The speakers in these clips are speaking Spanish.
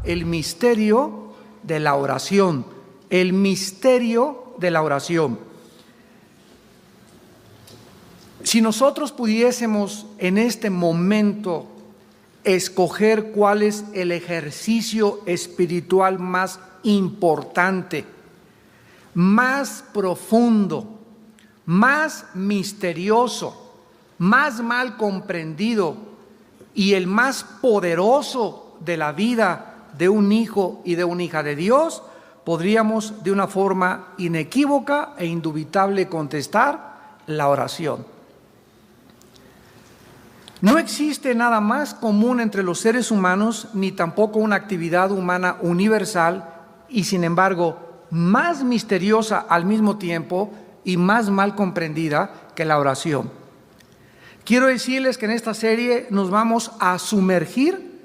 el misterio de la oración. El misterio de la oración. Si nosotros pudiésemos en este momento escoger cuál es el ejercicio espiritual más importante, más profundo, más misterioso, más mal comprendido y el más poderoso de la vida de un hijo y de una hija de Dios, podríamos de una forma inequívoca e indubitable contestar: la oración. No existe nada más común entre los seres humanos, ni tampoco una actividad humana universal y sin embargo más misteriosa al mismo tiempo y más mal comprendida que la oración. Quiero decirles que en esta serie nos vamos a sumergir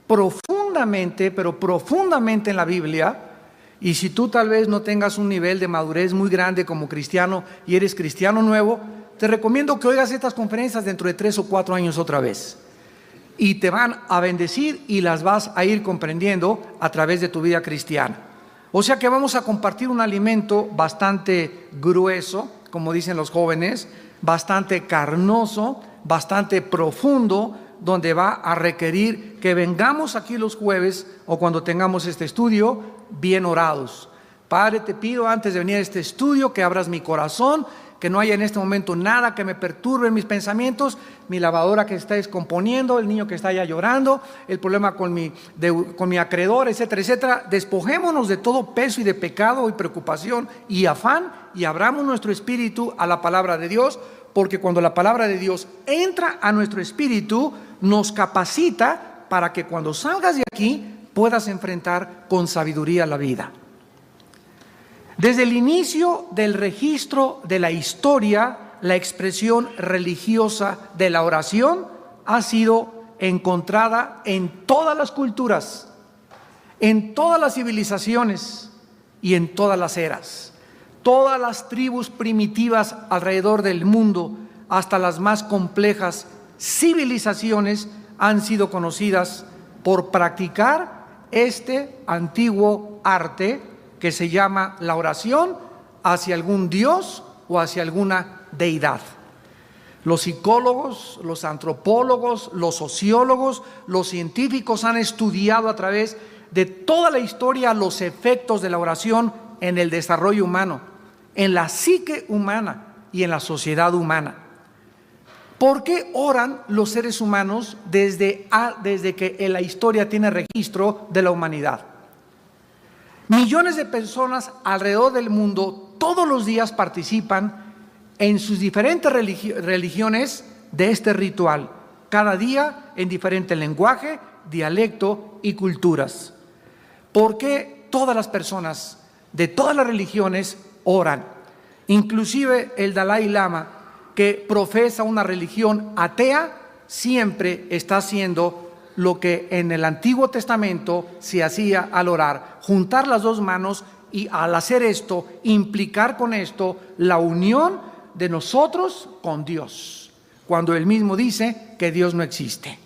profundamente, pero profundamente en la Biblia. Y si tú tal vez no tengas un nivel de madurez muy grande como cristiano y eres cristiano nuevo, te recomiendo que oigas estas conferencias dentro de 3 o 4 años otra vez. Y te van a bendecir y las vas a ir comprendiendo a través de tu vida cristiana. O sea que vamos a compartir un alimento bastante grueso, como dicen los jóvenes, bastante carnoso, bastante profundo, donde va a requerir que vengamos aquí los jueves o cuando tengamos este estudio bien orados. Padre, te pido antes de venir a este estudio que abras mi corazón, que no haya en este momento nada que me perturbe en mis pensamientos, mi lavadora que está descomponiendo, el niño que está ya llorando, el problema con mi acreedor, etcétera, etcétera. Despojémonos de todo peso y de pecado y preocupación y afán y abramos nuestro espíritu a la palabra de Dios, porque cuando la palabra de Dios entra a nuestro espíritu, nos capacita para que cuando salgas de aquí puedas enfrentar con sabiduría la vida. Desde el inicio del registro de la historia, la expresión religiosa de la oración ha sido encontrada en todas las culturas, en todas las civilizaciones y en todas las eras. Todas las tribus primitivas alrededor del mundo, hasta las más complejas civilizaciones, han sido conocidas por practicar este antiguo arte que se llama la oración hacia algún dios o hacia alguna deidad. Los psicólogos, los antropólogos, los sociólogos, los científicos han estudiado a través de toda la historia los efectos de la oración en el desarrollo humano, en la psique humana y en la sociedad humana. ¿Por qué oran los seres humanos desde que la historia tiene registro de la humanidad? Millones de personas alrededor del mundo todos los días participan en sus diferentes religiones de este ritual, cada día en diferente lenguaje, dialecto y culturas. ¿Por qué todas las personas de todas las religiones oran? Inclusive el Dalai Lama, que profesa una religión atea, siempre está haciendo lo que en el Antiguo Testamento se hacía al orar: juntar las dos manos y al hacer esto, implicar con esto la unión de nosotros con Dios, cuando Él mismo dice que Dios no existe.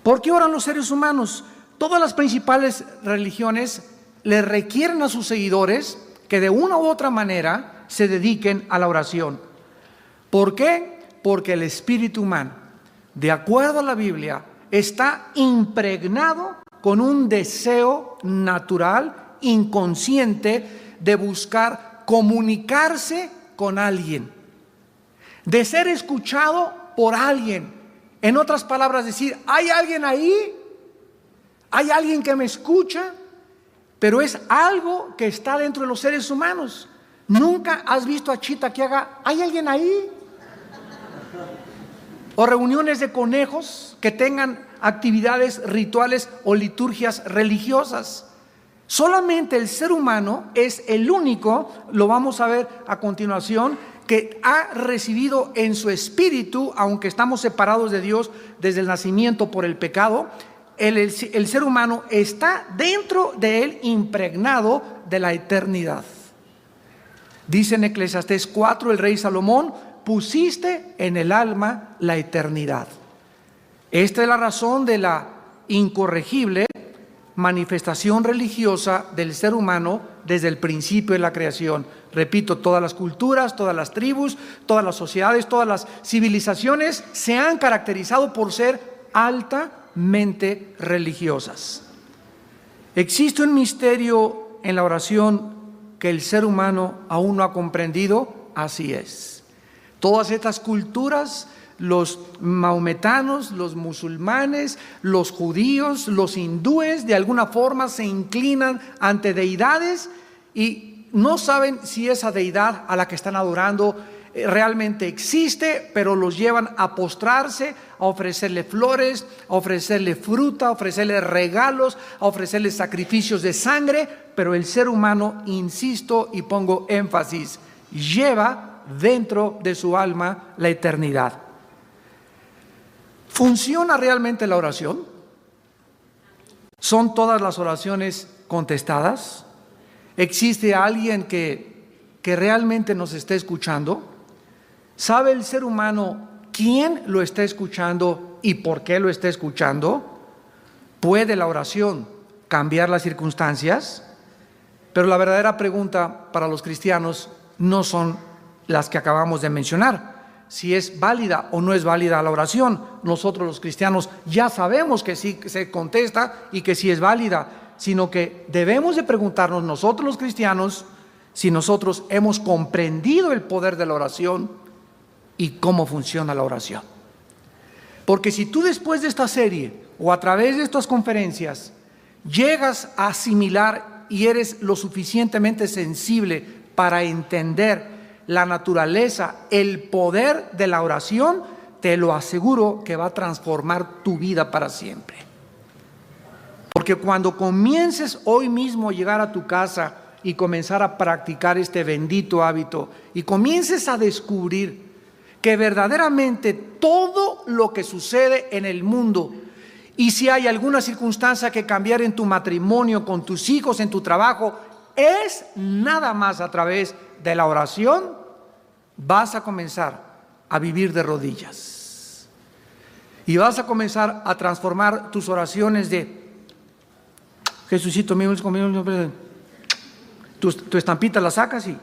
¿Por qué oran los seres humanos? Todas las principales religiones le requieren a sus seguidores que de una u otra manera se dediquen a la oración. ¿Por qué? Porque el espíritu humano, de acuerdo a la Biblia, está impregnado con un deseo natural, inconsciente, de buscar comunicarse con alguien, de ser escuchado por alguien. En otras palabras, decir: hay alguien ahí, hay alguien que me escucha, pero es algo que está dentro de los seres humanos. ¿Nunca has visto a Chita que haga: hay alguien ahí? O reuniones de conejos que tengan actividades rituales o liturgias religiosas. Solamente el ser humano es el único, lo vamos a ver a continuación, que ha recibido en su espíritu, aunque estamos separados de Dios desde el nacimiento por el pecado, el ser humano está dentro de él, impregnado de la eternidad. Dice en Eclesiastés 4 el rey Salomón: pusiste en el alma la eternidad. Esta es la razón de la incorregible manifestación religiosa del ser humano desde el principio de la creación. Repito, todas las culturas, todas las tribus, todas las sociedades, todas las civilizaciones se han caracterizado por ser altamente religiosas. ¿Existe un misterio en la oración que el ser humano aún no ha comprendido? Así es. Todas estas culturas, los maometanos, los musulmanes, los judíos, los hindúes, de alguna forma se inclinan ante deidades y no saben si esa deidad a la que están adorando realmente existe, pero los llevan a postrarse, a ofrecerle flores, a ofrecerle fruta, a ofrecerle regalos, a ofrecerle sacrificios de sangre, pero el ser humano, insisto y pongo énfasis, lleva dentro de su alma la eternidad. ¿Funciona realmente la oración? ¿Son todas las oraciones contestadas? ¿Existe alguien que realmente nos esté escuchando? ¿Sabe el ser humano quién lo está escuchando y por qué lo está escuchando? ¿Puede la oración cambiar las circunstancias? Pero la verdadera pregunta para los cristianos no son las que acabamos de mencionar. Si es válida o no es válida la oración. Nosotros los cristianos ya sabemos que sí se contesta y que sí es válida, sino que debemos de preguntarnos nosotros los cristianos si nosotros hemos comprendido el poder de la oración y cómo funciona la oración. Porque si tú después de esta serie o a través de estas conferencias llegas a asimilar y eres lo suficientemente sensible para entender la naturaleza, el poder de la oración, te lo aseguro que va a transformar tu vida para siempre. Porque cuando comiences hoy mismo a llegar a tu casa y comenzar a practicar este bendito hábito y comiences a descubrir que verdaderamente todo lo que sucede en el mundo, y si hay alguna circunstancia que cambiar en tu matrimonio, con tus hijos, en tu trabajo, es nada más a través de la oración, vas a comenzar a vivir de rodillas. Y vas a comenzar a transformar tus oraciones de Jesucito mío, tu estampita la sacas y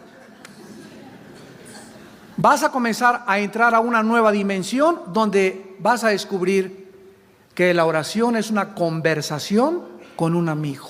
vas a comenzar a entrar a una nueva dimensión donde vas a descubrir que la oración es una conversación con un amigo.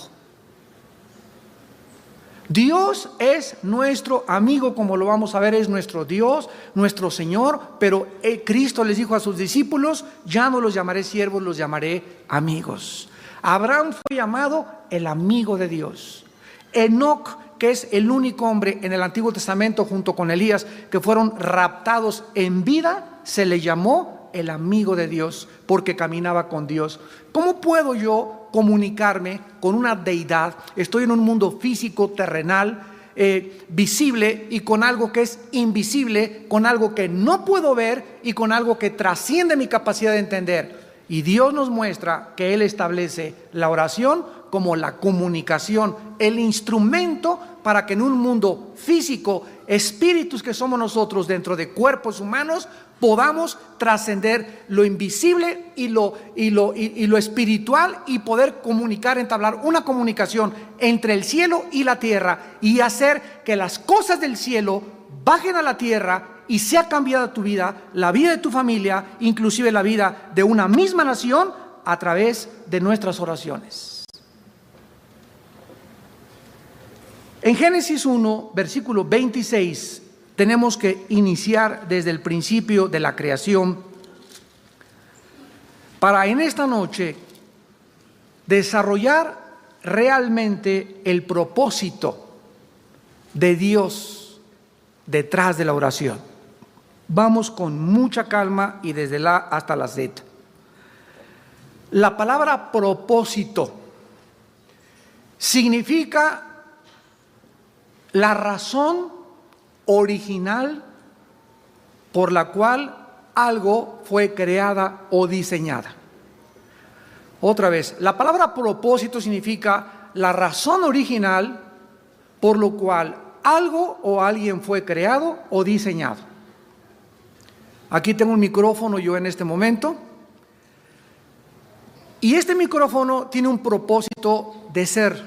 Dios es nuestro amigo, como lo vamos a ver, es nuestro Dios, nuestro Señor, pero Cristo les dijo a sus discípulos, ya no los llamaré siervos, los llamaré amigos. Abraham fue llamado el amigo de Dios. Enoc, que es el único hombre en el Antiguo Testamento junto con Elías que fueron raptados en vida, se le llamó el amigo de Dios porque caminaba con Dios. ¿Cómo puedo yo comunicarme con una deidad? Estoy en un mundo físico, terrenal, visible, y con algo que es invisible, con algo que no puedo ver y con algo que trasciende mi capacidad de entender. Y Dios nos muestra que Él establece la oración como la comunicación, el instrumento para que en un mundo físico, espíritus que somos nosotros dentro de cuerpos humanos, podamos trascender lo invisible y lo espiritual y poder comunicar, entablar una comunicación entre el cielo y la tierra y hacer que las cosas del cielo bajen a la tierra y sea cambiada tu vida, la vida de tu familia, inclusive la vida de una misma nación a través de nuestras oraciones. En Génesis 1, versículo 26, tenemos que iniciar desde el principio de la creación para en esta noche desarrollar realmente el propósito de Dios detrás de la oración. Vamos con mucha calma y desde la A hasta la Z. La palabra propósito significa la razón original por la cual algo fue creada o diseñada. Otra vez, la palabra propósito significa la razón original por lo cual algo o alguien fue creado o diseñado. Aquí tengo un micrófono yo en este momento Y este micrófono tiene un propósito de ser.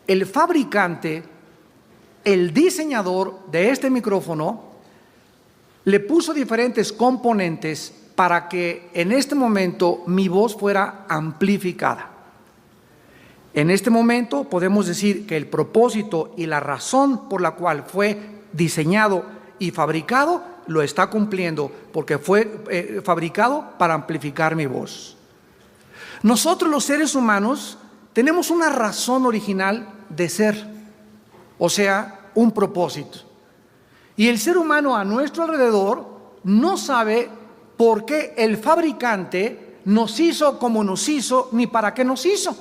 El fabricante, el diseñador de este micrófono, le puso diferentes componentes para que en este momento mi voz fuera amplificada. En este momento podemos decir que el propósito y la razón por la cual fue diseñado y fabricado lo está cumpliendo, porque fue fabricado para amplificar mi voz. Nosotros los seres humanos tenemos una razón original de ser, o sea, un propósito. Y el ser humano a nuestro alrededor no sabe por qué el fabricante nos hizo como nos hizo, ni para qué nos hizo.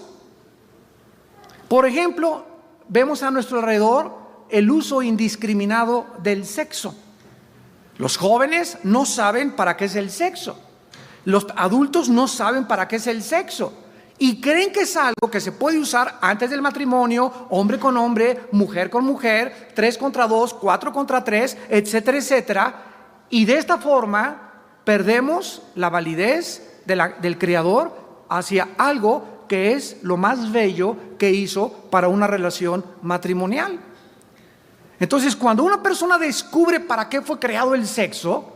Por ejemplo, vemos a nuestro alrededor el uso indiscriminado del sexo. Los jóvenes no saben para qué es el sexo. Los adultos no saben para qué es el sexo. Y creen que es algo que se puede usar antes del matrimonio, hombre con hombre, mujer con mujer, 3 contra 2, 4 contra 3, etcétera, etcétera. Y de esta forma perdemos la validez del Creador hacia algo que es lo más bello que hizo para una relación matrimonial. Entonces, cuando una persona descubre para qué fue creado el sexo,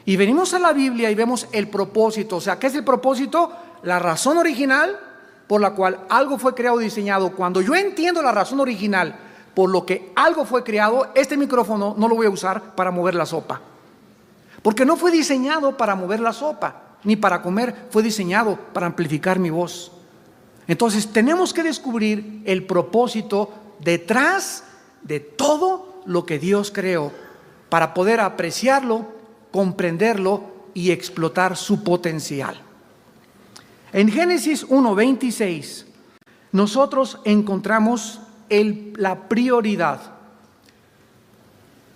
y venimos a la Biblia y vemos el propósito, o sea, ¿qué es el propósito? La razón original por la cual algo fue creado y diseñado. Cuando yo entiendo la razón original por lo que algo fue creado, este micrófono no lo voy a usar para mover la sopa, porque no fue diseñado para mover la sopa, ni para comer, fue diseñado para amplificar mi voz. Entonces tenemos que descubrir el propósito detrás de todo lo que Dios creó para poder apreciarlo, comprenderlo y explotar su potencial. En Génesis 1:26 nosotros encontramos la prioridad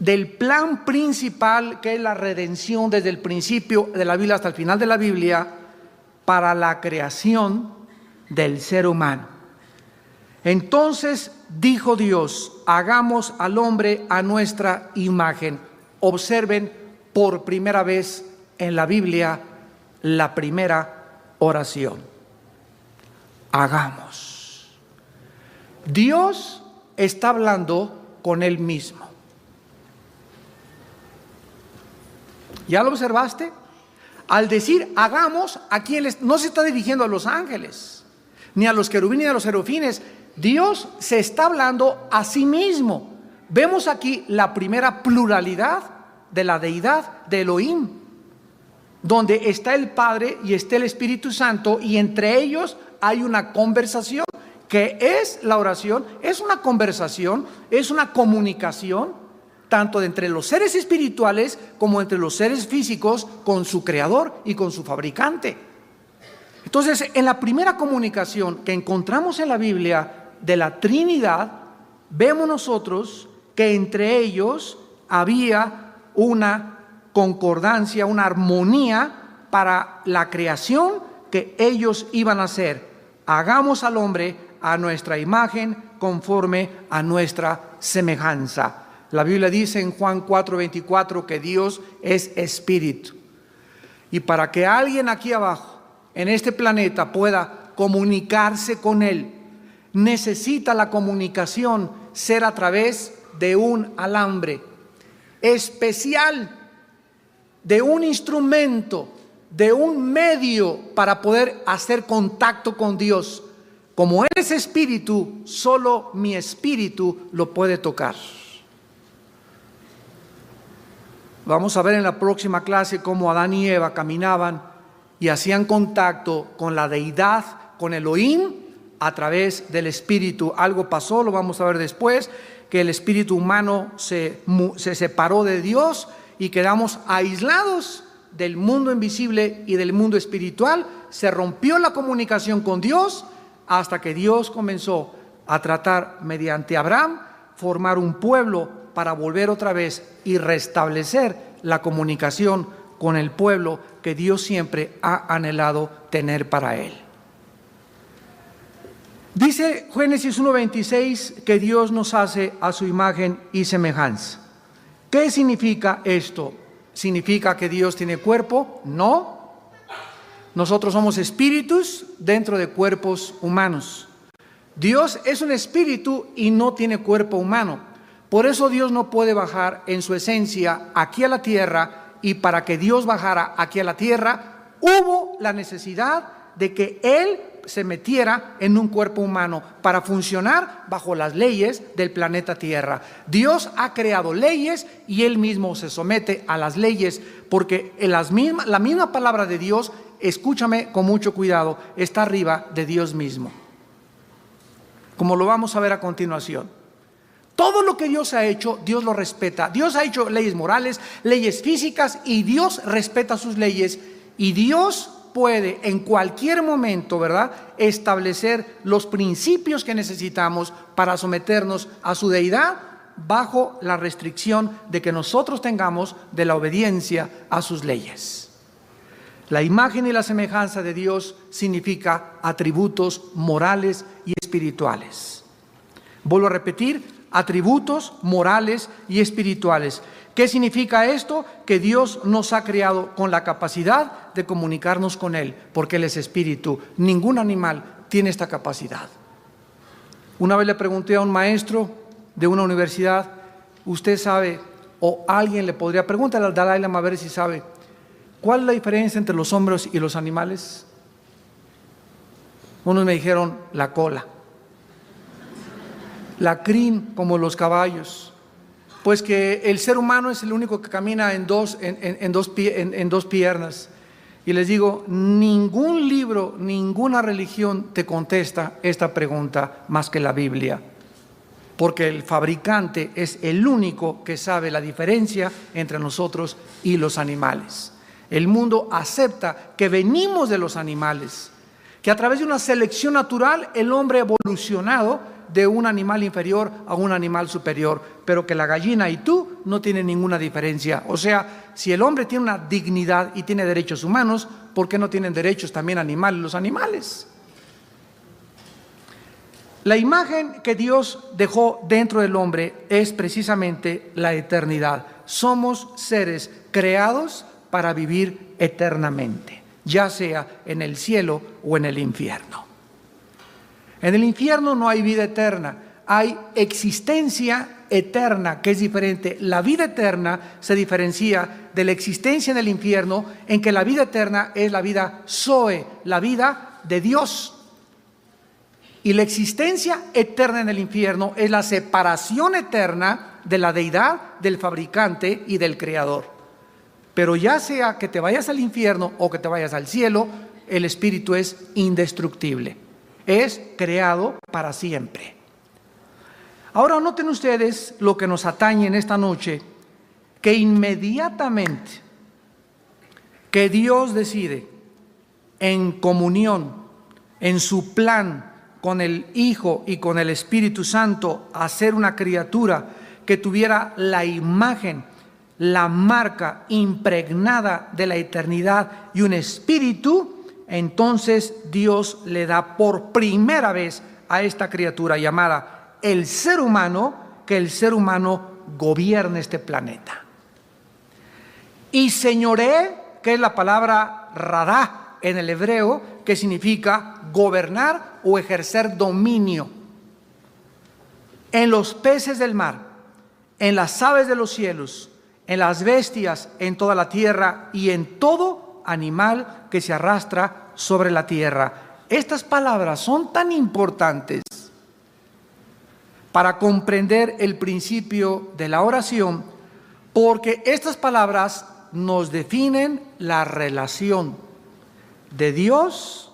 del plan principal, que es la redención desde el principio de la Biblia hasta el final de la Biblia, para la creación del ser humano. Entonces dijo Dios: hagamos al hombre a nuestra imagen. Observen por primera vez en la Biblia la primera oración. Hagamos. Dios está hablando con Él mismo. ¿Ya lo observaste? Al decir hagamos, no se está dirigiendo a los ángeles, ni a los querubines ni a los serafines. Dios se está hablando a sí mismo. Vemos aquí la primera pluralidad de la deidad de Elohim, donde está el Padre y está el Espíritu Santo, y entre ellos hay una conversación, que es la oración. Es una conversación, es una comunicación, tanto entre los seres espirituales como entre los seres físicos, con su creador y con su fabricante. Entonces, en la primera comunicación que encontramos en la Biblia de la Trinidad, vemos nosotros que entre ellos había una concordancia, una armonía para la creación que ellos iban a hacer. Hagamos al hombre a nuestra imagen, conforme a nuestra semejanza. La Biblia dice en Juan 4:24 que Dios es espíritu. Y para que alguien aquí abajo, en este planeta, pueda comunicarse con Él, necesita la comunicación ser a través de un alambre especial, de un instrumento, de un medio para poder hacer contacto con Dios. Como Él es espíritu, solo mi espíritu lo puede tocar. Vamos a ver en la próxima clase cómo Adán y Eva caminaban y hacían contacto con la deidad, con Elohim, a través del espíritu. Algo pasó, lo vamos a ver después, que el espíritu humano se separó de Dios y quedamos aislados del mundo invisible y del mundo espiritual. Se rompió la comunicación con Dios hasta que Dios comenzó a tratar mediante Abraham, formar un pueblo para volver otra vez y restablecer la comunicación con el pueblo que Dios siempre ha anhelado tener para Él. Dice Génesis 1:26 que Dios nos hace a su imagen y semejanza. ¿Qué significa esto? ¿Significa que Dios tiene cuerpo? No. Nosotros somos espíritus dentro de cuerpos humanos. Dios es un espíritu y no tiene cuerpo humano. Por eso Dios no puede bajar en su esencia aquí a la tierra, y para que Dios bajara aquí a la tierra, hubo la necesidad de que Él se metiera en un cuerpo humano para funcionar bajo las leyes del planeta Tierra. Dios ha creado leyes y Él mismo se somete a las leyes, porque la misma palabra de Dios, escúchame con mucho cuidado, está arriba de Dios mismo, como lo vamos a ver a continuación. Todo lo que Dios ha hecho, Dios lo respeta. Dios ha hecho leyes morales, leyes físicas, y Dios respeta sus leyes, y Dios puede en cualquier momento, ¿verdad?, establecer los principios que necesitamos para someternos a su deidad, bajo la restricción de que nosotros tengamos de la obediencia a sus leyes. La imagen y la semejanza de Dios significa atributos morales y espirituales. Vuelvo a repetir, atributos morales y espirituales. ¿Qué significa esto? Que Dios nos ha creado con la capacidad de comunicarnos con Él, porque Él es espíritu. Ningún animal tiene esta capacidad. Una vez le pregunté a un maestro de una universidad, ¿usted sabe, o alguien le podría, pregúntale al Dalai Lama a ver si sabe, cuál es la diferencia entre los hombres y los animales? Unos me dijeron la cola, la crin como los caballos. Pues que el ser humano es el único que camina en dos piernas. Y les digo, ningún libro, ninguna religión te contesta esta pregunta más que la Biblia. Porque el fabricante es el único que sabe la diferencia entre nosotros y los animales. El mundo acepta que venimos de los animales, que a través de una selección natural el hombre ha evolucionado de un animal inferior a un animal superior, pero que la gallina y tú no tienen ninguna diferencia. O sea, si el hombre tiene una dignidad y tiene derechos humanos, ¿por qué no tienen derechos también animales los animales? La imagen que Dios dejó dentro del hombre es precisamente la eternidad. Somos seres creados para vivir eternamente, ya sea en el cielo o en el infierno. En el infierno no hay vida eterna, hay existencia eterna, que es diferente. La vida eterna se diferencia de la existencia en el infierno, en que la vida eterna es la vida Zoe, la vida de Dios. Y la existencia eterna en el infierno es la separación eterna de la deidad, del fabricante y del creador. Pero ya sea que te vayas al infierno o que te vayas al cielo, el espíritu es indestructible. Es creado para siempre. Ahora noten ustedes lo que nos atañe en esta noche, que inmediatamente que Dios decide en comunión, en su plan con el Hijo y con el Espíritu Santo, hacer una criatura que tuviera la imagen, la marca impregnada de la eternidad y un espíritu, entonces Dios le da por primera vez a esta criatura llamada el ser humano, que el ser humano gobierne este planeta. Y señoree, que es la palabra radá en el hebreo, que significa gobernar o ejercer dominio, en los peces del mar, en las aves de los cielos, en las bestias, en toda la tierra y en todo animal que se arrastra sobre la tierra. Estas palabras son tan importantes para comprender el principio de la oración, porque estas palabras nos definen la relación de Dios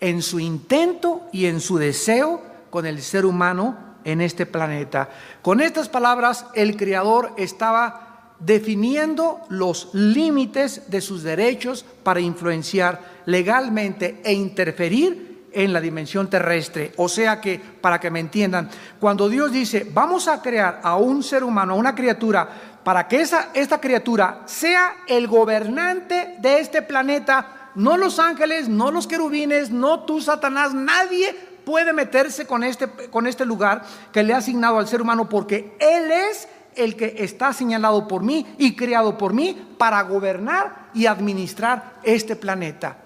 en su intento y en su deseo con el ser humano en este planeta. Con estas palabras, el Creador estaba definiendo los límites de sus derechos para influenciar legalmente e interferir en la dimensión terrestre. O sea que, para que me entiendan, cuando Dios dice, vamos a crear a un ser humano, a una criatura, para que esta criatura sea el gobernante de este planeta, no los ángeles, no los querubines, no tú, Satanás, nadie puede meterse con este lugar que le ha asignado al ser humano, porque Él es el que está señalado por mí y creado por mí para gobernar y administrar este planeta.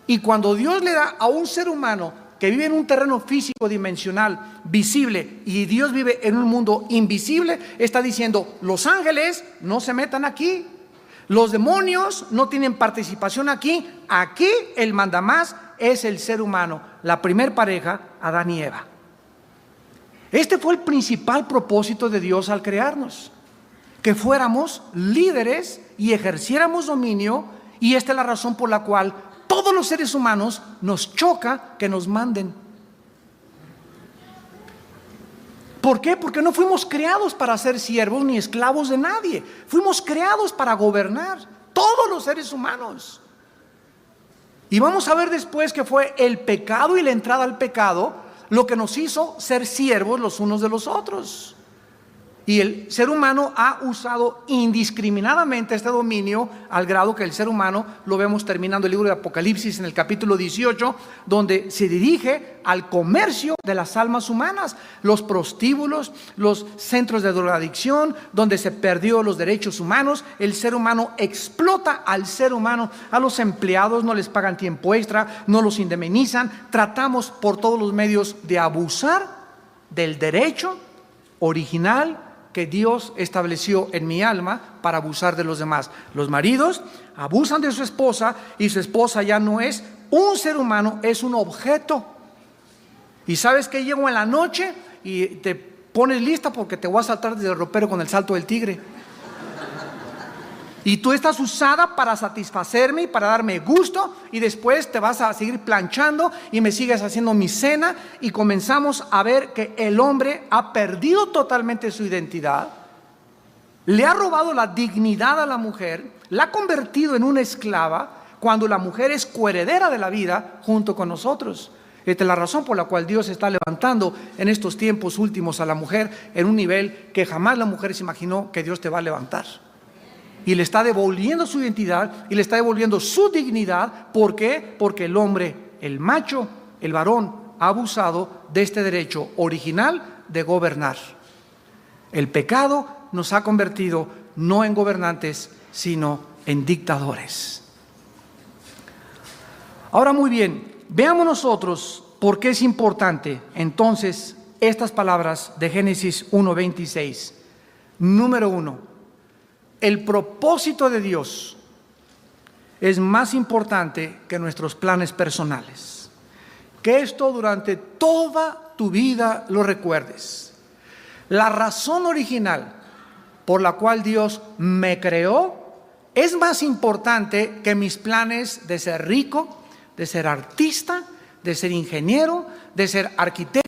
Y cuando Dios le da a un ser humano que vive en un terreno físico dimensional, visible, y Dios vive en un mundo invisible, está diciendo: los ángeles no se metan aquí, los demonios no tienen participación aquí. Aquí el mandamás es el ser humano, la primer pareja, Adán y Eva. Este fue el principal propósito de Dios al crearnos, que fuéramos líderes y ejerciéramos dominio. Y esta es la razón por la cual todos los seres humanos nos choca que nos manden. ¿Por qué? Porque no fuimos creados para ser siervos ni esclavos de nadie. Fuimos creados para gobernar, todos los seres humanos. Y vamos a ver después que fue el pecado y la entrada al pecado lo que nos hizo ser siervos los unos de los otros. Y el ser humano ha usado indiscriminadamente este dominio, al grado que el ser humano, lo vemos terminando el libro de Apocalipsis en el capítulo 18, donde se dirige al comercio de las almas humanas, los prostíbulos, los centros de drogadicción, donde se perdió los derechos humanos. El ser humano explota al ser humano. A los empleados no les pagan tiempo extra, no los indemnizan. Tratamos por todos los medios de abusar del derecho original que Dios estableció en mi alma para abusar de los demás. Los maridos abusan de su esposa, y su esposa ya no es un ser humano, es un objeto. Y sabes que llego en la noche y te pones lista porque te voy a saltar desde el ropero con el salto del tigre. Y tú estás usada para satisfacerme y para darme gusto, y después te vas a seguir planchando y me sigues haciendo mi cena, y comenzamos a ver que el hombre ha perdido totalmente su identidad, le ha robado la dignidad a la mujer, la ha convertido en una esclava, cuando la mujer es coheredera de la vida junto con nosotros. Esta es la razón por la cual Dios está levantando en estos tiempos últimos a la mujer en un nivel que jamás la mujer se imaginó que Dios te va a levantar. Y le está devolviendo su identidad y le está devolviendo su dignidad. ¿Por qué? Porque el hombre, el macho, el varón, ha abusado de este derecho original de gobernar. El pecado nos ha convertido no en gobernantes, sino en dictadores. Ahora, muy bien, veamos nosotros por qué es importante entonces estas palabras de Génesis 1:26. Número 1. El propósito de Dios es más importante que nuestros planes personales. Que esto durante toda tu vida lo recuerdes. La razón original por la cual Dios me creó es más importante que mis planes de ser rico, de ser artista, de ser ingeniero, de ser arquitecto,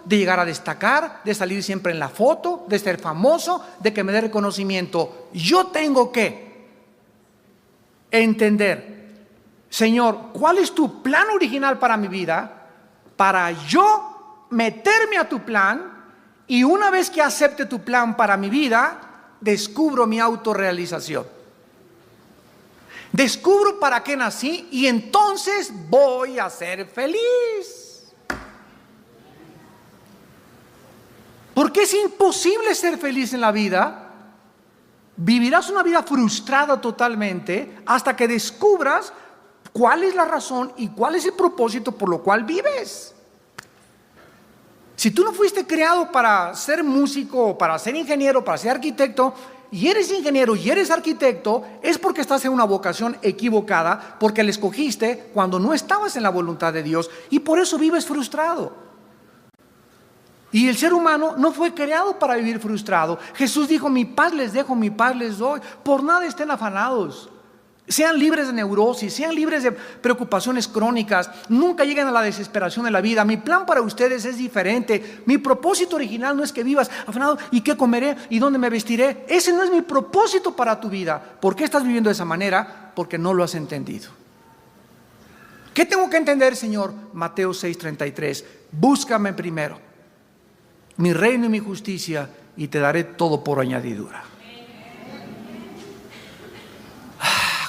de llegar a destacar, de salir siempre en la foto, de ser famoso, de que me dé reconocimiento. Yo tengo que entender, Señor, ¿cuál es tu plan original para mi vida? Para yo meterme a tu plan, y una vez que acepte tu plan para mi vida, descubro mi autorrealización. Descubro para qué nací, y entonces voy a ser feliz. Porque es imposible ser feliz en la vida. Vivirás una vida frustrada totalmente hasta que descubras cuál es la razón y cuál es el propósito por lo cual vives. Si tú no fuiste creado para ser músico, para ser ingeniero, para ser arquitecto, y eres ingeniero y eres arquitecto, es porque estás en una vocación equivocada, porque la escogiste cuando no estabas en la voluntad de Dios, y por eso vives frustrado. Y el ser humano no fue creado para vivir frustrado. Jesús dijo: mi paz les dejo, mi paz les doy. Por nada estén afanados. Sean libres de neurosis, sean libres de preocupaciones crónicas. Nunca lleguen a la desesperación de la vida. Mi plan para ustedes es diferente. Mi propósito original no es que vivas afanado: ¿y qué comeré? ¿Y dónde me vestiré? Ese no es mi propósito para tu vida. ¿Por qué estás viviendo de esa manera? Porque no lo has entendido. ¿Qué tengo que entender, Señor? Mateo 6:33. Búscame primero mi reino y mi justicia, y te daré todo por añadidura.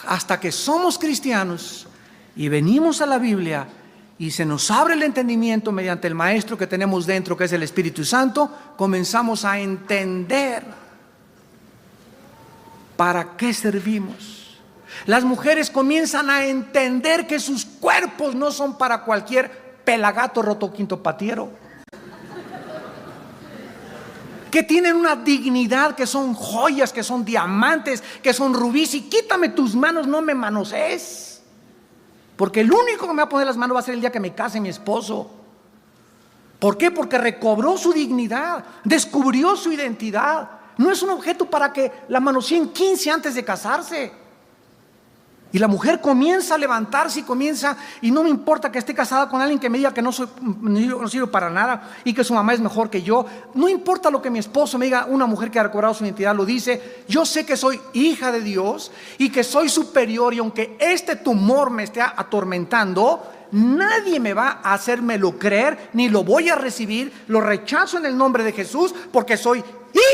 Hasta que somos cristianos y venimos a la Biblia y se nos abre el entendimiento mediante el maestro que tenemos dentro, que es el Espíritu Santo, comenzamos a entender para qué servimos. Las mujeres comienzan a entender que sus cuerpos no son para cualquier pelagato roto quinto patiero, que tienen una dignidad, que son joyas, que son diamantes, que son rubíes. Y quítame tus manos, no me manosees, porque el único que me va a poner las manos va a ser el día que me case mi esposo. ¿Por qué? Porque recobró su dignidad, descubrió su identidad. No es un objeto para que la manoseen 15 antes de casarse. Y la mujer comienza a levantarse y no me importa que esté casada con alguien que me diga que no sirve para nada y que su mamá es mejor que yo. No importa lo que mi esposo me diga, una mujer que ha recobrado su identidad lo dice. Yo sé que soy hija de Dios y que soy superior, y aunque este tumor me esté atormentando, nadie me va a hacérmelo creer, ni lo voy a recibir. Lo rechazo en el nombre de Jesús, porque soy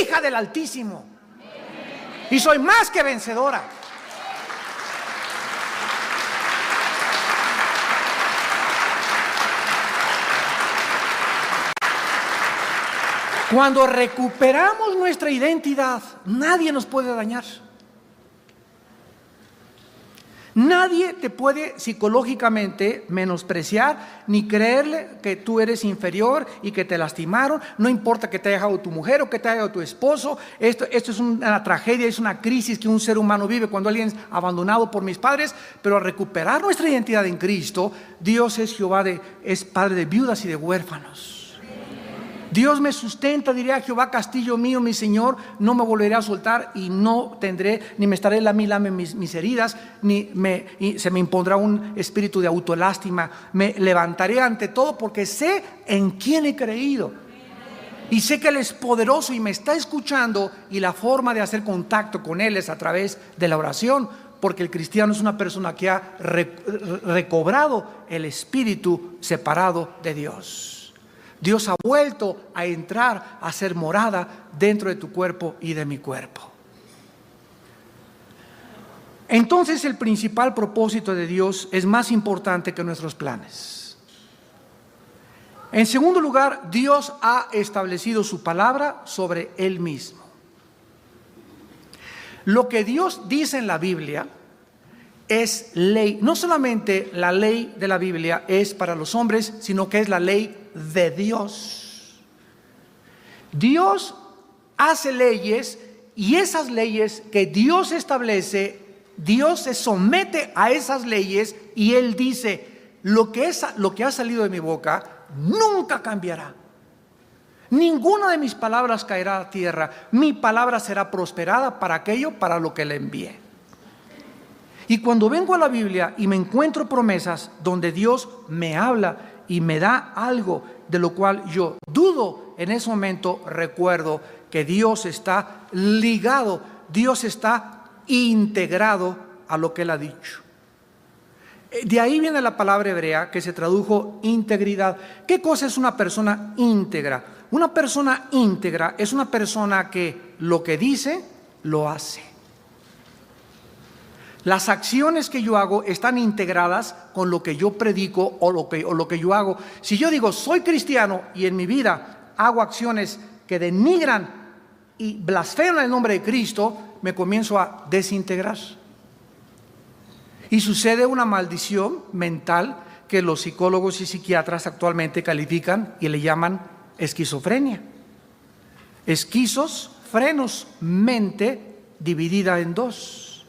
hija del Altísimo y soy más que vencedora. Cuando recuperamos nuestra identidad, nadie nos puede dañar. Nadie te puede psicológicamente menospreciar ni creerle que tú eres inferior y que te lastimaron. No importa que te haya dejado tu mujer o que te haya dejado tu esposo. Esto es una tragedia, es una crisis que un ser humano vive cuando alguien es abandonado por mis padres. Pero al recuperar nuestra identidad en Cristo, Dios es Jehová, es Padre de viudas y de huérfanos. Dios me sustenta, diría Jehová, castillo mío, mi Señor, no me volveré a soltar y no tendré, ni me estaré lame mis heridas, y se me impondrá un espíritu de autolástima. Me levantaré ante todo porque sé en quién he creído. Y sé que Él es poderoso y me está escuchando, y la forma de hacer contacto con Él es a través de la oración, porque el cristiano es una persona que ha recobrado el espíritu separado de Dios. Dios ha vuelto a entrar, a ser morada dentro de tu cuerpo y de mi cuerpo. Entonces el principal propósito de Dios es más importante que nuestros planes. En segundo lugar, Dios ha establecido su palabra sobre Él mismo. Lo que Dios dice en la Biblia es ley. No solamente la ley de la Biblia es para los hombres, sino que es la ley de Dios. Dios hace leyes, y esas leyes que Dios establece, Dios se somete a esas leyes, y Él dice: lo que ha salido de mi boca nunca cambiará. Ninguna de mis palabras caerá a tierra. Mi palabra será prosperada para aquello para lo que le envié. Y cuando vengo a la Biblia y me encuentro promesas donde Dios me habla y me da algo de lo cual yo dudo, en ese momento recuerdo que Dios está ligado, Dios está integrado a lo que Él ha dicho. De ahí viene la palabra hebrea que se tradujo integridad. ¿Qué cosa es una persona íntegra? Una persona íntegra es una persona que lo que dice, lo hace. Las acciones que yo hago están integradas con lo que yo predico o lo que yo hago. Si yo digo soy cristiano y en mi vida hago acciones que denigran y blasfeman el nombre de Cristo, me comienzo a desintegrar. Y sucede una maldición mental que los psicólogos y psiquiatras actualmente califican y le llaman esquizofrenia. Esquizos, frenos, mente dividida en dos.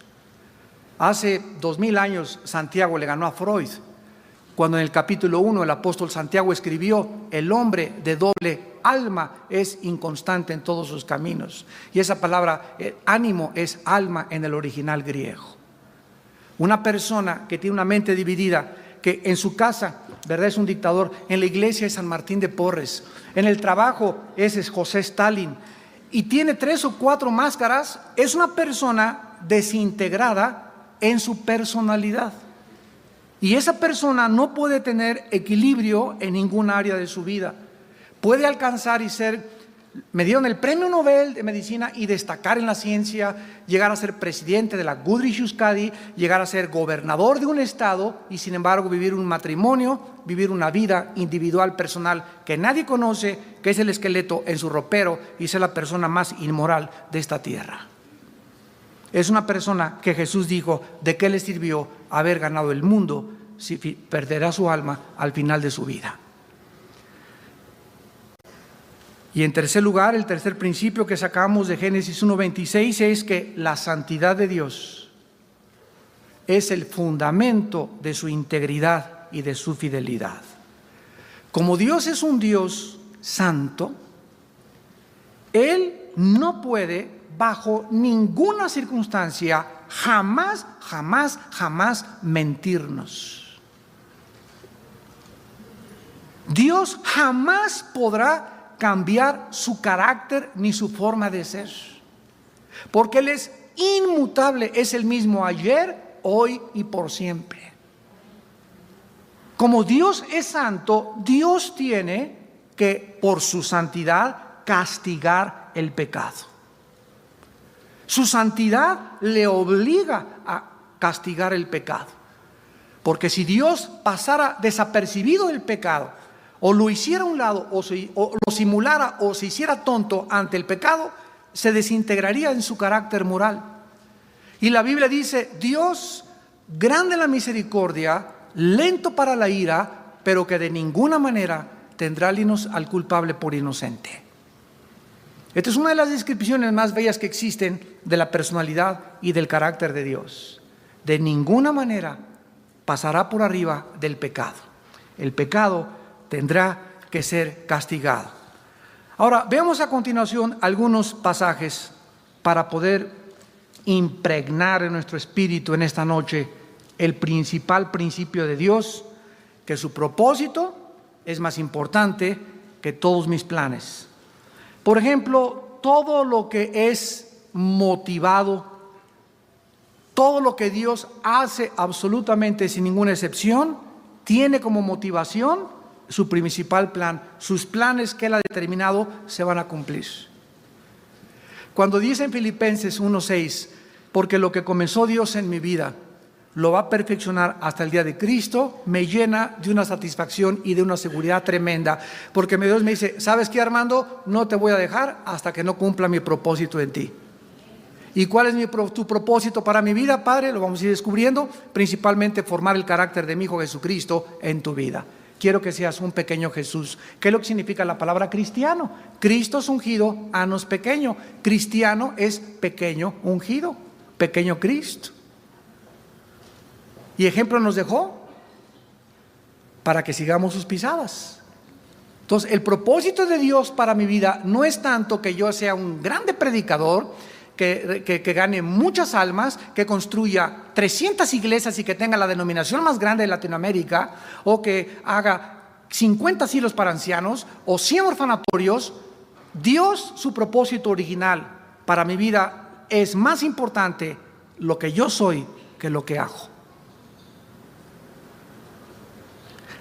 Hace 2000 años Santiago le ganó a Freud, cuando en el capítulo 1 el apóstol Santiago escribió: el hombre de doble alma es inconstante en todos sus caminos. Y esa palabra ánimo es alma en el original griego. Una persona que tiene una mente dividida, que en su casa, ¿verdad?, es un dictador, en la iglesia es San Martín de Porres, en el trabajo es José Stalin, y tiene 3 o 4 máscaras, es una persona desintegrada en su personalidad. Y esa persona no puede tener equilibrio en ningún área de su vida. Puede alcanzar y me dieron el premio Nobel de Medicina y destacar en la ciencia, llegar a ser presidente de la Goodrich Euskadi, llegar a ser gobernador de un estado, y sin embargo vivir un matrimonio, vivir una vida individual, personal, que nadie conoce, que es el esqueleto en su ropero, y ser la persona más inmoral de esta tierra. Es una persona que Jesús dijo, ¿de qué le sirvió haber ganado el mundo si perderá su alma al final de su vida? Y en tercer lugar, el tercer principio que sacamos de Génesis 1:26 es que la santidad de Dios es el fundamento de su integridad y de su fidelidad. Como Dios es un Dios santo, Él no puede, bajo ninguna circunstancia, jamás mentirnos. Dios jamás podrá cambiar su carácter ni su forma de ser, porque Él es inmutable, es el mismo ayer, hoy y por siempre. Como Dios es santo, Dios tiene que, por su santidad, castigar el pecado. Su santidad le obliga a castigar el pecado, porque si Dios pasara desapercibido el pecado, o lo hiciera a un lado, o lo simulara, o se hiciera tonto ante el pecado, se desintegraría en su carácter moral. Y la Biblia dice, Dios, grande en la misericordia, lento para la ira, pero que de ninguna manera tendrá al culpable por inocente. Esta es una de las descripciones más bellas que existen de la personalidad y del carácter de Dios. De ninguna manera pasará por arriba del pecado. El pecado tendrá que ser castigado. Ahora, veamos a continuación algunos pasajes para poder impregnar en nuestro espíritu en esta noche el principal principio de Dios, que su propósito es más importante que todos mis planes. Por ejemplo, todo lo que es motivado, todo lo que Dios hace absolutamente sin ninguna excepción, tiene como motivación su principal plan. Sus planes que Él ha determinado se van a cumplir. Cuando dice en Filipenses 1:6, porque lo que comenzó Dios en mi vida lo va a perfeccionar hasta el día de Cristo, me llena de una satisfacción y de una seguridad tremenda, porque Dios me dice, ¿sabes qué, Armando? No te voy a dejar hasta que no cumpla mi propósito en ti. ¿Y cuál es tu propósito para mi vida, Padre? Lo vamos a ir descubriendo, principalmente formar el carácter de mi Hijo Jesucristo en tu vida. Quiero que seas un pequeño Jesús. ¿Qué es lo que significa la palabra cristiano? Cristo es ungido, anos pequeño. Cristiano es pequeño ungido, pequeño Cristo. Y ejemplo nos dejó para que sigamos sus pisadas. Entonces, el propósito de Dios para mi vida no es tanto que yo sea un grande predicador, que gane muchas almas, que construya 300 iglesias y que tenga la denominación más grande de Latinoamérica, o que haga 50 asilos para ancianos o 100 orfanatorios. Dios, su propósito original para mi vida es más importante lo que yo soy que lo que hago.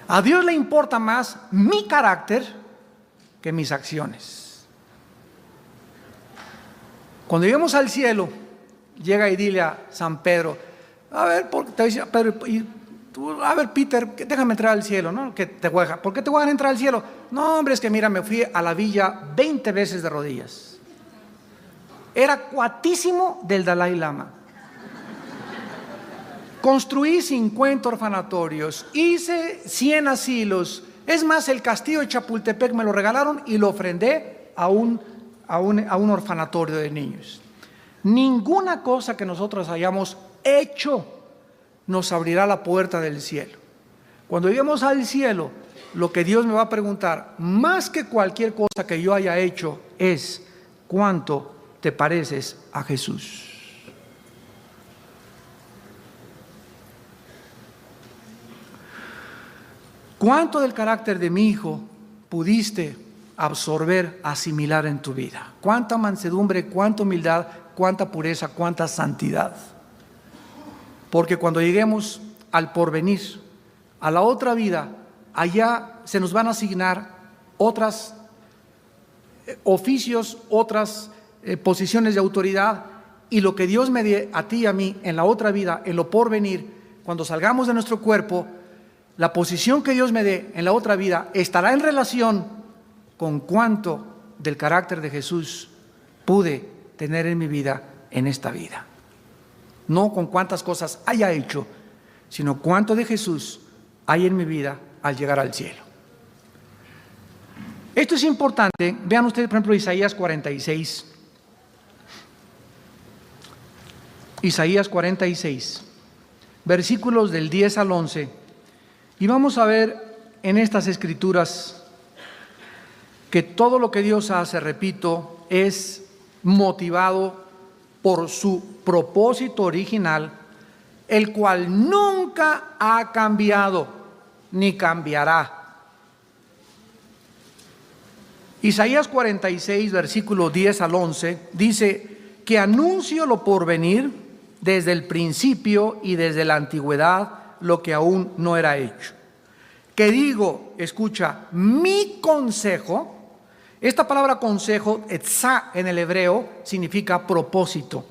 A Dios le importa más mi carácter que mis acciones. Cuando lleguemos al cielo, llega y dile a San Pedro, a ver, te dice, Pedro, a ver, Peter, déjame entrar al cielo, ¿no? ¿Por qué te voy a entrar al cielo? No, hombre, es que mira, me fui a la villa 20 veces de rodillas. Era cuatísimo del Dalai Lama. Construí 50 orfanatorios, hice 100 asilos. Es más, el castillo de Chapultepec me lo regalaron y lo ofrendé a un orfanatorio de niños. Ninguna cosa que nosotros hayamos hecho nos abrirá la puerta del cielo. Cuando lleguemos al cielo, lo que Dios me va a preguntar, más que cualquier cosa que yo haya hecho, es ¿cuánto te pareces a Jesús? ¿Cuánto del carácter de mi Hijo pudiste absorber, asimilar en tu vida? ¿Cuánta mansedumbre, cuánta humildad, cuánta pureza, cuánta santidad? Porque cuando lleguemos al porvenir, a la otra vida, allá se nos van a asignar otros oficios, otras posiciones de autoridad, y lo que Dios me dé a ti y a mí en la otra vida, en lo porvenir, cuando salgamos de nuestro cuerpo, la posición que Dios me dé en la otra vida estará en relación con cuánto del carácter de Jesús pude tener en mi vida en esta vida. no con cuántas cosas haya hecho, sino cuánto de Jesús hay en mi vida al llegar al cielo. Esto es importante. Vean ustedes, por ejemplo, Isaías 46. Isaías 46, versículos del 10 al 11. Y vamos a ver en estas escrituras que todo lo que Dios hace, repito, es motivado por su propósito original, el cual nunca ha cambiado ni cambiará. Isaías 46, versículo 10 al 11, dice que anuncio lo porvenir desde el principio y desde la antigüedad, lo que aún no era hecho. Que digo, escucha, mi consejo. Esta palabra consejo, etzá en el hebreo, significa propósito.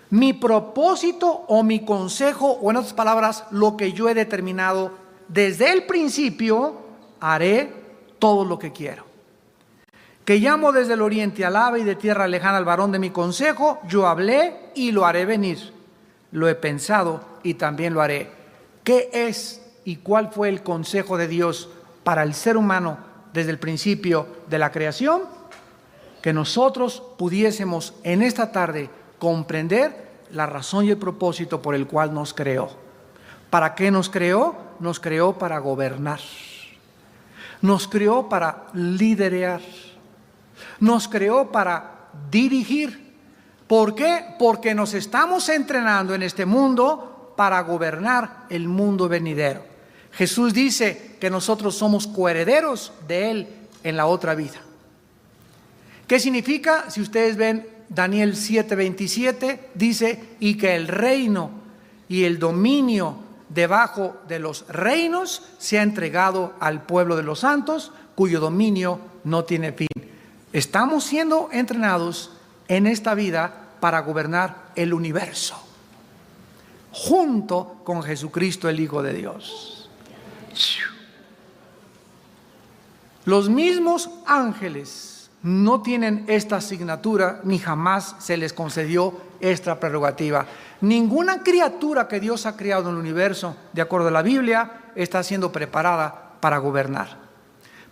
Mi propósito o mi consejo, o en otras palabras, lo que yo he determinado desde el principio, haré todo lo que quiero. Que llamo desde el oriente al ave y de tierra lejana al varón de mi consejo, yo hablé y lo haré venir. Lo he pensado y también lo haré. ¿Qué es y cuál fue el consejo de Dios para el ser humano desde el principio de la creación? Que nosotros pudiésemos en esta tarde comprender la razón y el propósito por el cual nos creó. ¿Para qué nos creó? Nos creó para gobernar. Nos creó para liderear. Nos creó para dirigir. ¿Por qué? Porque nos estamos entrenando en este mundo para gobernar el mundo venidero. Jesús dice que nosotros somos coherederos de Él en la otra vida. ¿Qué significa? Si ustedes ven Daniel 7:27, dice, y que el reino y el dominio debajo de los reinos se ha entregado al pueblo de los santos, cuyo dominio no tiene fin. Estamos siendo entrenados en esta vida para gobernar el universo, junto con Jesucristo, el Hijo de Dios. Los mismos ángeles no tienen esta asignatura, ni jamás se les concedió esta prerrogativa. Ninguna criatura que Dios ha creado en el universo, de acuerdo a la Biblia, está siendo preparada para gobernar.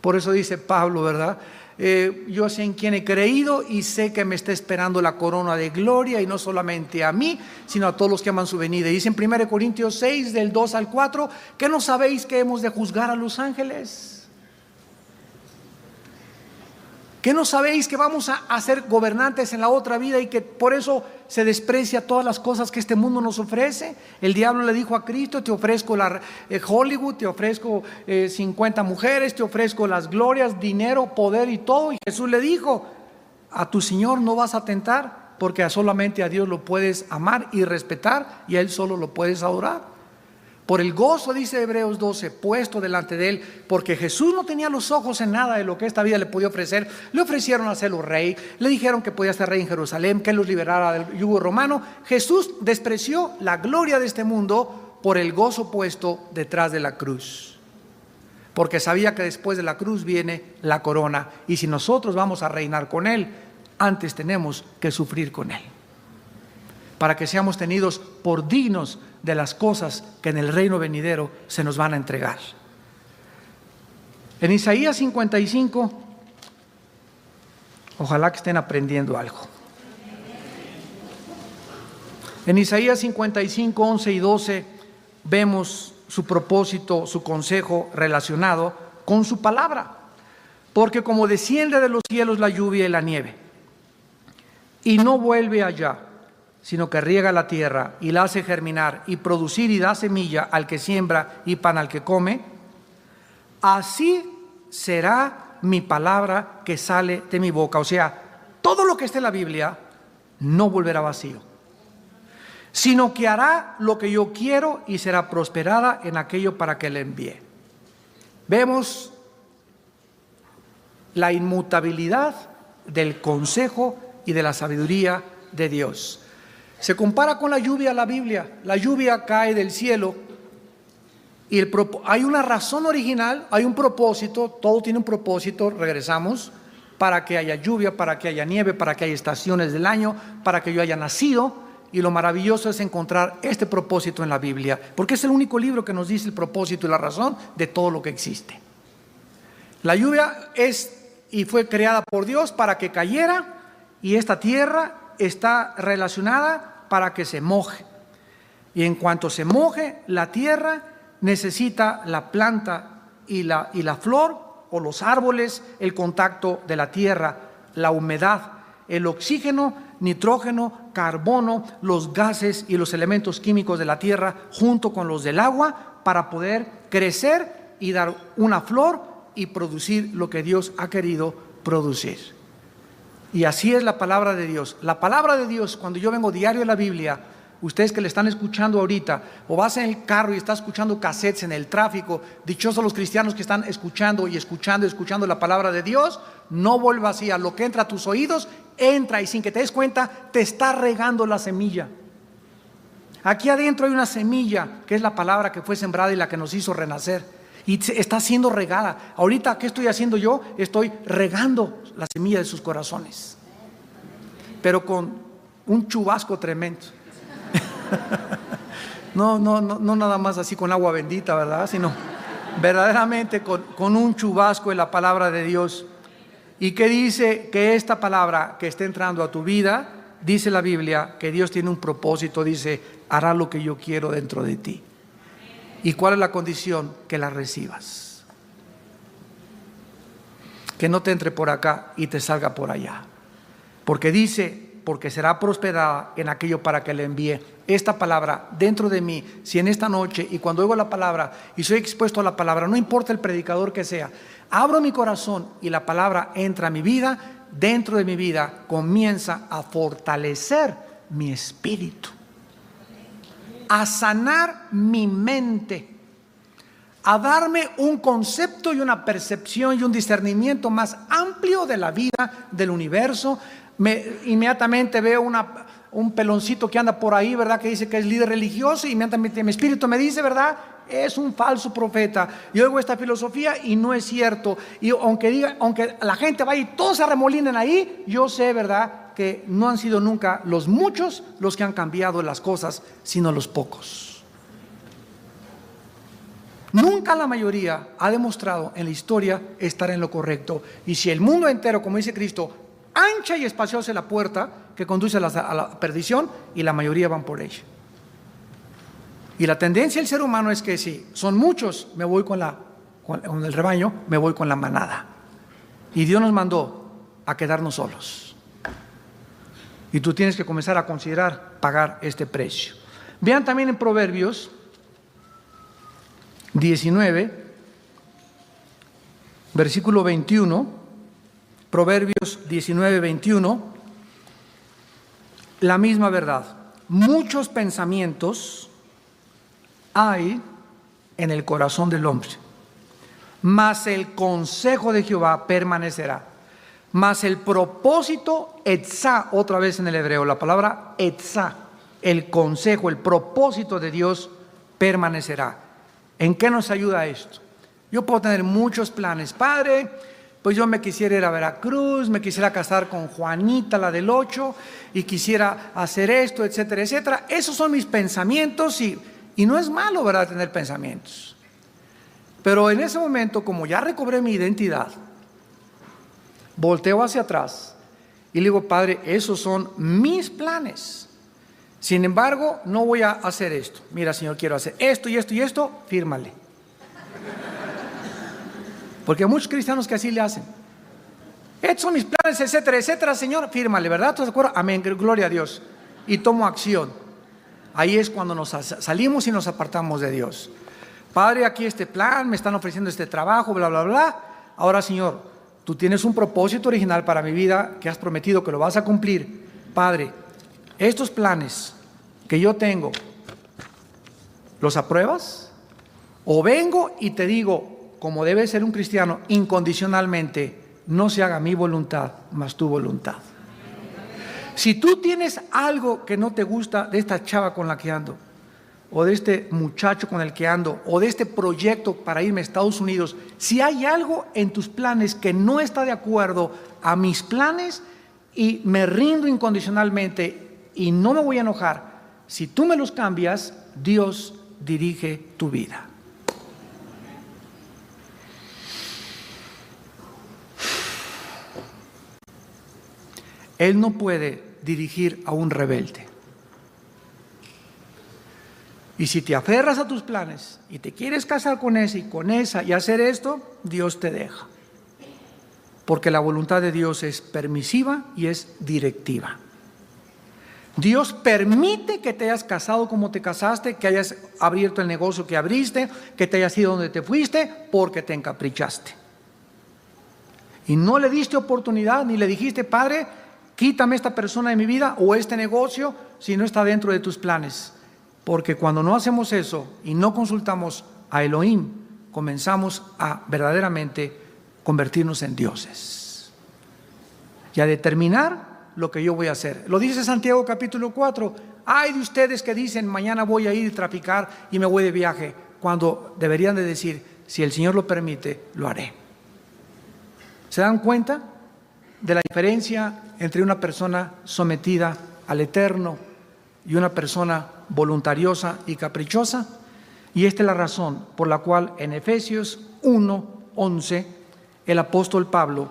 Por eso dice Pablo, ¿verdad? Yo sé en quién he creído y sé que me está esperando la corona de gloria, y no solamente a mí, sino a todos los que aman su venida. Dice en 1 Corintios 6, del 2 al 4, ¿que no sabéis que hemos de juzgar a los ángeles? ¿Que no sabéis que vamos a ser gobernantes en la otra vida y que por eso se desprecia todas las cosas que este mundo nos ofrece? El diablo le dijo a Cristo, te ofrezco Hollywood, te ofrezco 50 mujeres, te ofrezco las glorias, dinero, poder y todo. Y Jesús le dijo, a tu Señor no vas a tentar, porque solamente a Dios lo puedes amar y respetar, y a Él solo lo puedes adorar. Por el gozo, dice Hebreos 12, puesto delante de Él, porque Jesús no tenía los ojos en nada de lo que esta vida le podía ofrecer. Le ofrecieron hacerlo rey, le dijeron que podía ser rey en Jerusalén, que Él los liberara del yugo romano. Jesús despreció la gloria de este mundo por el gozo puesto detrás de la cruz, porque sabía que después de la cruz viene la corona, y si nosotros vamos a reinar con Él, antes tenemos que sufrir con Él, para que seamos tenidos por dignos de las cosas que en el reino venidero se nos van a entregar. En Isaías 55, ojalá que estén aprendiendo algo. En Isaías 55, 11 y 12 vemos su propósito, su consejo relacionado con su palabra. Porque como desciende de los cielos la lluvia y la nieve, y no vuelve allá, sino que riega la tierra y la hace germinar y producir y da semilla al que siembra y pan al que come, así será mi palabra que sale de mi boca. O sea, todo lo que esté en la Biblia no volverá vacío, sino que hará lo que yo quiero y será prosperada en aquello para que le envíe. Vemos la inmutabilidad del consejo y de la sabiduría de Dios. Se compara con la lluvia a la Biblia. La lluvia cae del cielo y hay una razón original, hay un propósito, todo tiene un propósito, regresamos, para que haya lluvia, para que haya nieve, para que haya estaciones del año, para que yo haya nacido. y lo maravilloso es encontrar este propósito en la Biblia, porque es el único libro que nos dice el propósito y la razón de todo lo que existe. La lluvia es y fue creada por Dios para que cayera, y esta tierra está relacionada para que se moje. Y en cuanto se moje, la tierra necesita la planta y la flor o los árboles, el contacto de la tierra, la humedad, el oxígeno, nitrógeno, carbono, los gases y los elementos químicos de la tierra junto con los del agua para poder crecer y dar una flor y producir lo que Dios ha querido producir. Y así es la palabra de Dios. La palabra de Dios, cuando yo vengo diario a la Biblia, ustedes que le están escuchando ahorita, o vas en el carro y estás escuchando cassettes en el tráfico, dichosos los cristianos que están escuchando la palabra de Dios, no vuelva así. A lo que entra a tus oídos, entra, y sin que te des cuenta, te está regando la semilla. Aquí adentro hay una semilla, que es la palabra que fue sembrada y la que nos hizo renacer. Y está siendo regada. Ahorita, ¿qué estoy haciendo yo? Estoy regando la semilla de sus corazones, pero con un chubasco tremendo. No nada más así con agua bendita, ¿verdad? Sino verdaderamente con un chubasco en la palabra de Dios. ¿Y qué dice? Que esta palabra que está entrando a tu vida, dice la Biblia, que Dios tiene un propósito, dice, hará lo que yo quiero dentro de ti. ¿Y cuál es la condición? Que la recibas. Que no te entre por acá y te salga por allá. Porque dice, porque será prosperada en aquello para que le envíe. Esta palabra dentro de mí, si en esta noche y cuando oigo la palabra y soy expuesto a la palabra, no importa el predicador que sea, abro mi corazón y la palabra entra a mi vida, dentro de mi vida comienza a fortalecer mi espíritu, a sanar mi mente, a darme un concepto y una percepción y un discernimiento más amplio de la vida, del universo. Inmediatamente veo un peloncito que anda por ahí, ¿verdad? Que dice que es líder religioso, y inmediatamente mi espíritu me dice, ¿verdad? Es un falso profeta. Yo oigo esta filosofía y no es cierto. Y aunque la gente vaya y todos se arremolinen ahí, yo sé, ¿verdad?, que no han sido nunca los muchos los que han cambiado las cosas, sino los pocos. Nunca la mayoría ha demostrado en la historia estar en lo correcto. Y si el mundo entero, como dice Cristo, ancha y espaciosa es la puerta que conduce a la perdición, y la mayoría van por ella. Y la tendencia del ser humano es que si son muchos, me voy con el rebaño, me voy con la manada. Y Dios nos mandó a quedarnos solos. Y tú tienes que comenzar a considerar pagar este precio. Vean también en Proverbios 19, versículo 21, Proverbios 19, 21, la misma verdad. Muchos pensamientos hay en el corazón del hombre, mas el consejo de Jehová permanecerá. Mas el propósito, etzá, otra vez en el hebreo, la palabra etzá, el consejo, el propósito de Dios permanecerá. ¿En qué nos ayuda esto? Yo puedo tener muchos planes. Padre, pues yo me quisiera ir a Veracruz, me quisiera casar con Juanita, la del 8, y quisiera hacer esto, etcétera, etcétera. Esos son mis pensamientos, y no es malo, ¿verdad?, tener pensamientos. Pero en ese momento, como ya recobré mi identidad, volteo hacia atrás y le digo, Padre, esos son mis planes. Sin embargo, no voy a hacer esto. Mira, Señor, quiero hacer esto y esto y esto, fírmale. Porque hay muchos cristianos que así le hacen. Estos son mis planes, etcétera, etcétera, Señor, fírmale, ¿verdad? ¿Estás de acuerdo? Amén, gloria a Dios. Y tomo acción. Ahí es cuando nos salimos y nos apartamos de Dios. Padre, aquí este plan, me están ofreciendo este trabajo, bla, bla, bla. Ahora, Señor, tú tienes un propósito original para mi vida que has prometido que lo vas a cumplir. Padre, estos planes que yo tengo, ¿los apruebas? O vengo y te digo, como debe ser un cristiano, incondicionalmente, no se haga mi voluntad, mas tu voluntad. Si tú tienes algo que no te gusta de esta chava con la que ando, o de este muchacho con el que ando, o de este proyecto para irme a Estados Unidos, si hay algo en tus planes que no está de acuerdo a mis planes y me rindo incondicionalmente, y no me voy a enojar. Si tú me los cambias, Dios dirige tu vida. Él no puede dirigir a un rebelde. Y si te aferras a tus planes y te quieres casar con ese y con esa y hacer esto, Dios te deja. Porque la voluntad de Dios es permisiva y es directiva. Dios permite que te hayas casado como te casaste, que hayas abierto el negocio que abriste, que te hayas ido donde te fuiste, porque te encaprichaste. Y no le diste oportunidad, ni le dijiste, Padre, quítame esta persona de mi vida o este negocio si no está dentro de tus planes. Porque cuando no hacemos eso y no consultamos a Elohim, comenzamos a verdaderamente convertirnos en dioses y a determinar lo que yo voy a hacer. Lo dice Santiago capítulo 4. Ay de ustedes que dicen, mañana voy a ir a traficar y me voy de viaje, cuando deberían de decir, si el Señor lo permite, lo haré. ¿Se dan cuenta de la diferencia entre una persona sometida al Eterno y una persona voluntariosa y caprichosa? Y esta es la razón por la cual en Efesios 1:11 el apóstol Pablo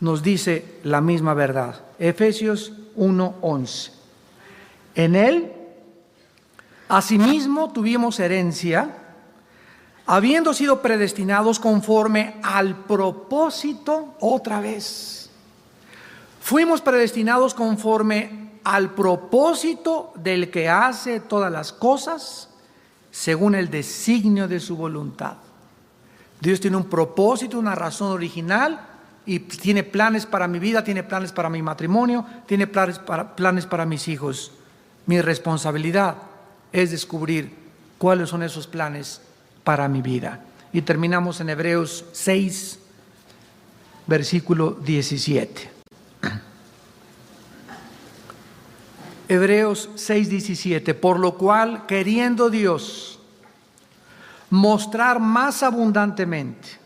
nos dice la misma verdad. Efesios 1:11. En él, asimismo, tuvimos herencia, habiendo sido predestinados conforme al propósito, otra vez. Fuimos predestinados conforme al propósito del que hace todas las cosas, según el designio de su voluntad. Dios tiene un propósito, una razón original, y tiene planes para mi vida, tiene planes para mi matrimonio, tiene planes para mis hijos. Mi responsabilidad es descubrir cuáles son esos planes para mi vida. Y terminamos en Hebreos 6, versículo 17. Hebreos 6:17. Por lo cual, queriendo Dios mostrar más abundantemente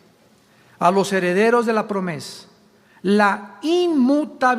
a los herederos de la promesa la inmutabilidad